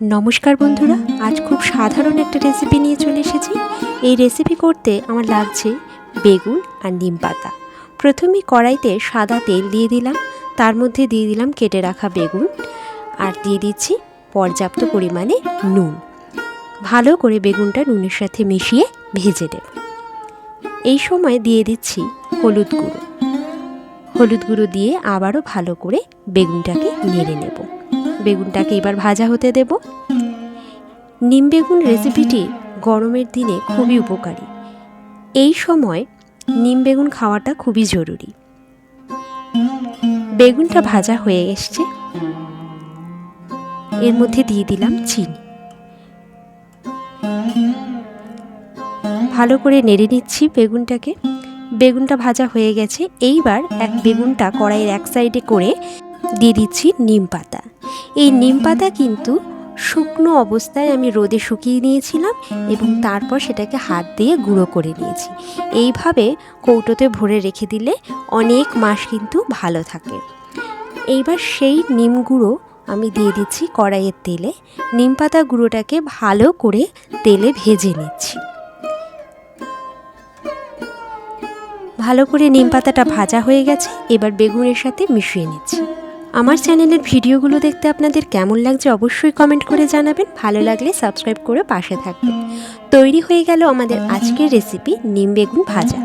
নমস্কার বন্ধুরা, আজ খুব সাধারণ একটা রেসিপি নিয়ে চলে এসেছি। এই রেসিপি করতে আমার লাগছে বেগুন আর নিম পাতা। প্রথমে কড়াইতে সাদা তেল দিয়ে দিলাম, তার মধ্যে দিয়ে দিলাম কেটে রাখা বেগুন আর দিয়ে দিচ্ছি পর্যাপ্ত পরিমাণে নুন। ভালো করে বেগুনটা নুনের সাথে মিশিয়ে ভেজে নেব। এই সময় দিয়ে দিচ্ছি হলুদ গুঁড়ো দিয়ে আবারও ভালো করে বেগুনটাকে নেড়ে নেব। বেগুনটাকে এবার ভাজা হতে দেব। নিম বেগুন রেসিপিটি গরমের দিনে খুবই উপকারী। এই সময় নিম বেগুন খাওয়াটা খুবই জরুরি। বেগুনটা ভাজা হয়ে এসছে, এর মধ্যে দিয়ে দিলাম চিনি। ভালো করে নেড়ে নিচ্ছি বেগুনটাকে। বেগুনটা ভাজা হয়ে গেছে। এইবার বেগুনটা কড়াইয়ের এক সাইডে করে দিয়ে দিচ্ছি নিম পাতা। এই নিম পাতা কিন্তু শুকনো অবস্থায় আমি রোদে শুকিয়ে নিয়েছিলাম এবং তারপর সেটাকে হাত দিয়ে গুঁড়ো করে নিয়েছি। এইভাবে কৌটোতে ভরে রেখে দিলে অনেক মাস কিন্তু ভালো থাকে। এইবার সেই নিম গুঁড়ো আমি দিয়ে দিচ্ছি কড়াইয়ের তেলে। নিম পাতা গুঁড়োটাকে ভালো করে তেলে ভেজে নিচ্ছি। ভালো করে নিম পাতাটা ভাজা হয়ে গেছে, এবার বেগুনের সাথে মিশিয়ে নিচ্ছি। আমার চ্যানেলের ভিডিওগুলো দেখতে আপনাদের কেমন লাগছে অবশ্যই কমেন্ট করে জানাবেন। ভালো লাগলে সাবস্ক্রাইব করে পাশে থাকবেন। তৈরি হয়ে গেল আমাদের আজকের রেসিপি নিম বেগুন ভাজা।